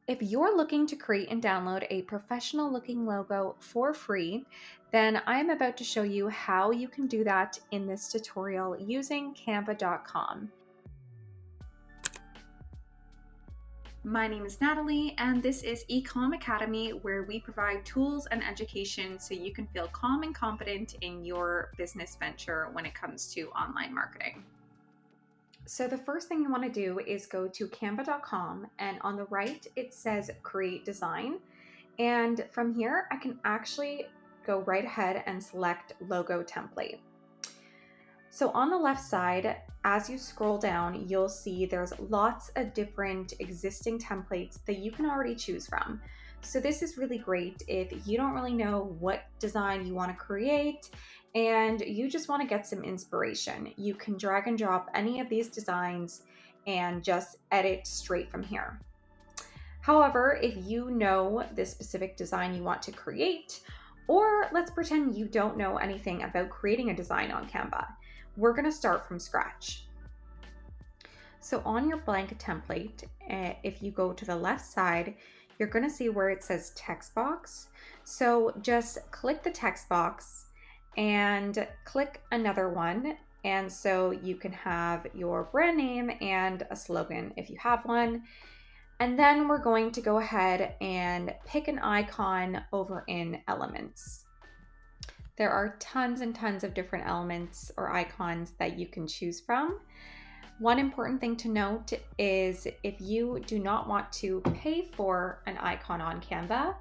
If you're looking to create and download a professional looking logo for free, then I am about to show you how you can do that in this tutorial using canva.com. My name is Natalie, and this is TheECalmAcademy, where we provide tools and education so you can feel calm and confident in your business venture when it comes to online marketing. So the first thing you want to do is go to canva.com, and on the right it says create design. And from here I can actually go right ahead and select logo template. So on the left side, as you scroll down, you'll see there's lots of different existing templates that you can already choose from. So this is really great if you don't really know what design you want to create and you just want to get some inspiration. You can drag and drop any of these designs and just edit straight from here. However, if you know the specific design you want to create, or let's pretend you don't know anything about creating a design on Canva, we're going to start from scratch. So on your blank template, if you go to the left side, you're going to see where it says text box. So just click the text box and click another one. And so you can have your brand name and a slogan if you have one. And then we're going to go ahead and pick an icon over in Elements. There are tons and tons of different elements or icons that you can choose from. One important thing to note is if you do not want to pay for an icon on Canva,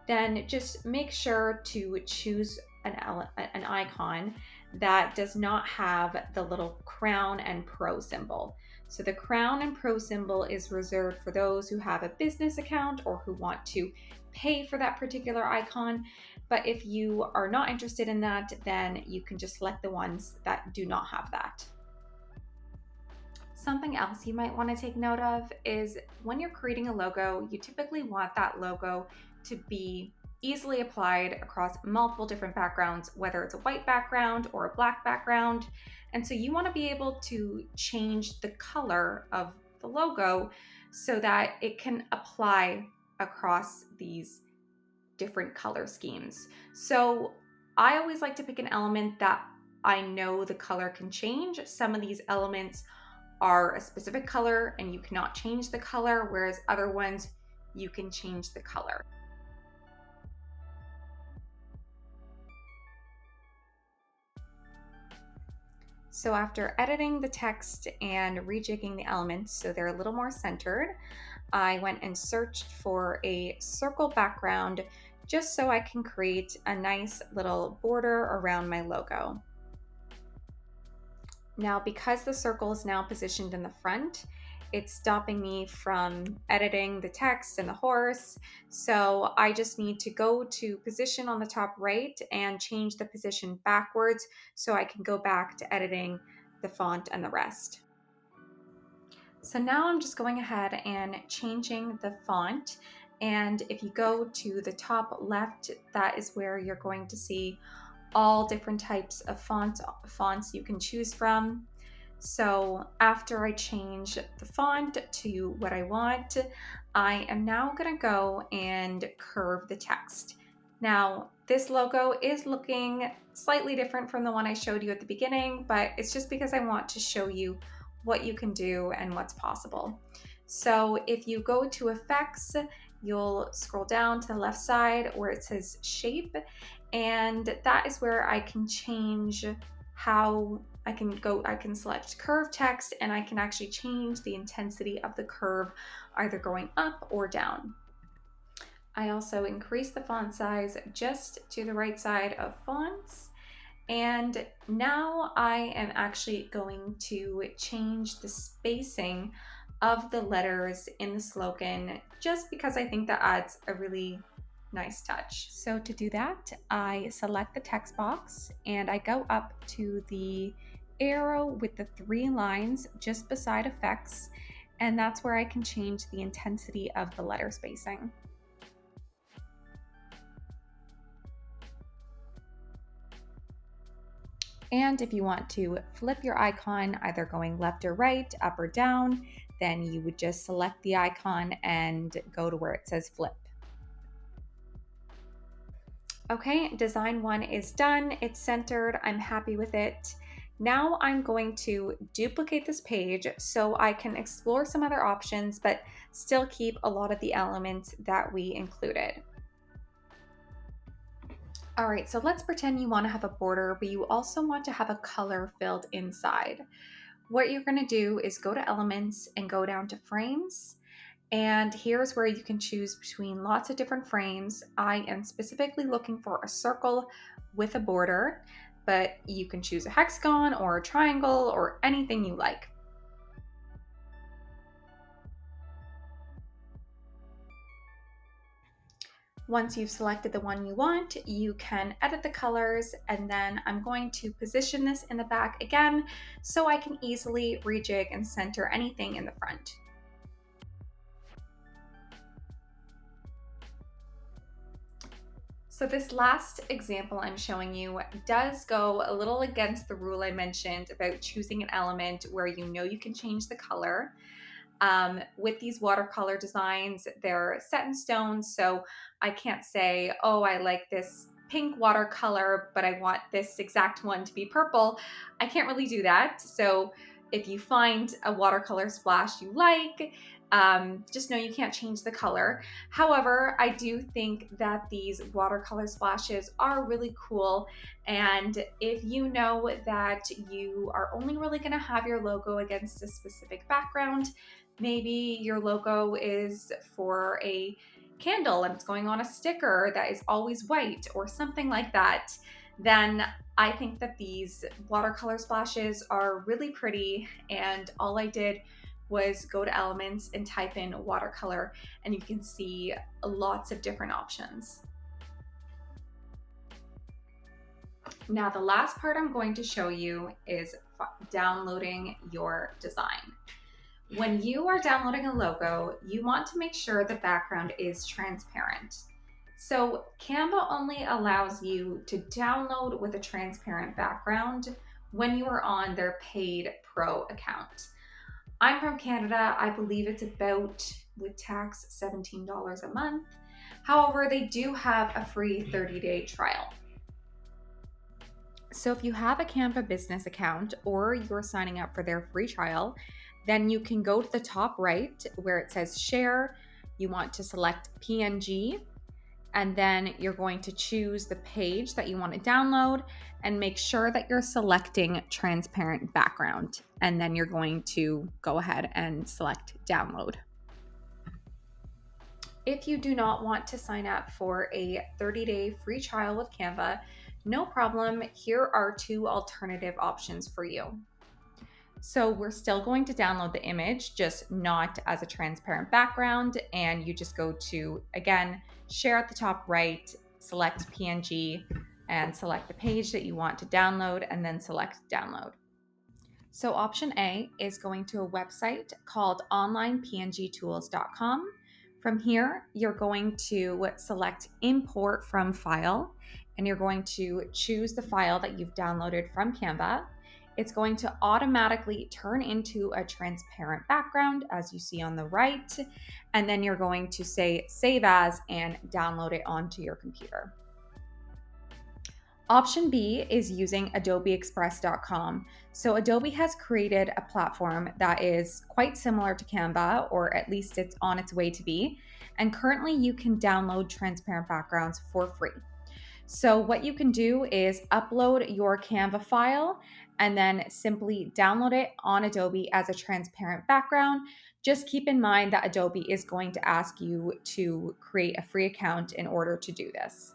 then just make sure to choose an icon that does not have the little crown and pro symbol. So the crown and pro symbol is reserved for those who have a business account or who want to pay for that particular icon. But if you are not interested in that, then you can just select the ones that do not have that. Something else you might want to take note of is when you're creating a logo, you typically want that logo to be easily applied across multiple different backgrounds, whether it's a white background or a black background. And so you want to be able to change the color of the logo so that it can apply across these different color schemes. So I always like to pick an element that I know the color can change. Some of these elements are a specific color and you cannot change the color, whereas other ones you can change the color. So after editing the text and rejigging the elements so they're a little more centered, I went and searched for a circle background just so I can create a nice little border around my logo. Now, because the circle is now positioned in the front, it's stopping me from editing the text and the horse. So I just need to go to position on the top right and change the position backwards so I can go back to editing the font and the rest. So now I'm just going ahead and changing the font. And if you go to the top left, that is where you're going to see all different types of fonts you can choose from. So after I change the font to what I want, I am now going to go and curve the text. Now, this logo is looking slightly different from the one I showed you at the beginning, but it's just because I want to show you what you can do and what's possible. So if you go to Effects, you'll scroll down to the left side where it says Shape, and that is where I can change how I can select curve text, and I can actually change the intensity of the curve either going up or down. I also increase the font size just to the right side of fonts. And now I am actually going to change the spacing of the letters in the slogan just because I think that adds a really nice touch. So to do that, I select the text box and I go up to the arrow with the 3 lines just beside effects, and that's where I can change the intensity of the letter spacing. And if you want to flip your icon, either going left or right, up or down, then you would just select the icon and go to where it says flip. Okay, design 1 is done. It's centered. I'm happy with it. Now I'm going to duplicate this page so I can explore some other options, but still keep a lot of the elements that we included. All right, so let's pretend you want to have a border, but you also want to have a color filled inside. What you're going to do is go to Elements and go down to Frames. And here's where you can choose between lots of different frames. I am specifically looking for a circle with a border, but you can choose a hexagon or a triangle or anything you like. Once you've selected the one you want, you can edit the colors, and then I'm going to position this in the back again so I can easily rejig and center anything in the front. So this last example I'm showing you does go a little against the rule I mentioned about choosing an element where you know you can change the color. With these watercolor designs, they're set in stone, so I can't say, oh, I like this pink watercolor, but I want this exact one to be purple. I can't really do that. So if you find a watercolor splash you like, just know you can't change the color. However, I do think that these watercolor splashes are really cool. And if you know that you are only really going to have your logo against a specific background, maybe your logo is for a candle and it's going on a sticker that is always white or something like that, then I think that these watercolor splashes are really pretty. And all I did was go to Elements and type in watercolor, and you can see lots of different options. Now, the last part I'm going to show you is downloading your design. When you are downloading a logo, you want to make sure the background is transparent. So Canva only allows you to download with a transparent background when you are on their paid pro account. I'm from Canada. I believe it's about, with tax, $17 a month. However, they do have a free 30-day trial. So if you have a Canva business account or you're signing up for their free trial, then you can go to the top right where it says share. You want to select PNG, and then you're going to choose the page that you want to download and make sure that you're selecting transparent background. And then you're going to go ahead and select download. If you do not want to sign up for a 30-day free trial with Canva, no problem. Here are 2 alternative options for you. So we're still going to download the image, just not as a transparent background. And you just go to, again, share at the top right, select PNG, and select the page that you want to download, and then select download. So option A is going to a website called onlinepngtools.com. From here, you're going to select import from file, and you're going to choose the file that you've downloaded from Canva. It's going to automatically turn into a transparent background, as you see on the right, and then you're going to say save as and download it onto your computer. Option B is using AdobeExpress.com. So Adobe has created a platform that is quite similar to Canva, or at least it's on its way to be. And currently you can download transparent backgrounds for free. So what you can do is upload your Canva file and then simply download it on Adobe as a transparent background. Just keep in mind that Adobe is going to ask you to create a free account in order to do this.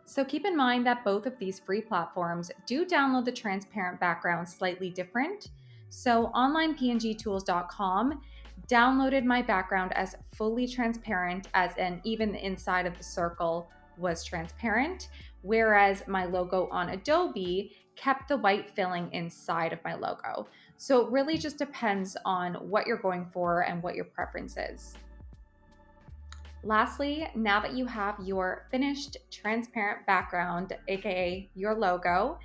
So keep in mind that both of these free platforms do download the transparent background slightly different. So onlinepngtools.com downloaded my background as fully transparent, as in even the inside of the circle was transparent, whereas my logo on Adobe kept the white filling inside of my logo. So it really just depends on what you're going for and what your preference is. Lastly, now that you have your finished transparent background, aka your logo,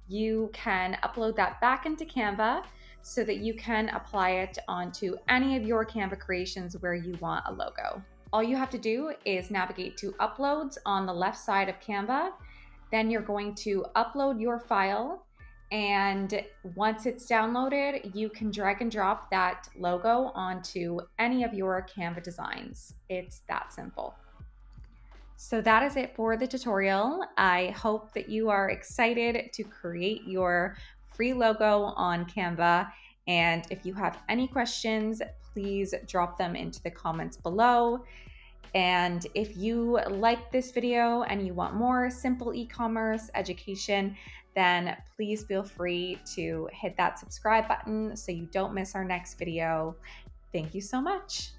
you can upload that back into Canva. so that you can apply it onto any of your Canva creations where you want a logo. All you have to do is navigate to Uploads on the left side of Canva. Then you're going to upload your file, and once it's downloaded, you can drag and drop that logo onto any of your Canva designs. It's that simple. So that is it for the tutorial. I hope that you are excited to create your free logo on Canva. And if you have any questions, please drop them into the comments below. And if you like this video and you want more simple e-commerce education, then please feel free to hit that subscribe button so you don't miss our next video. Thank you so much.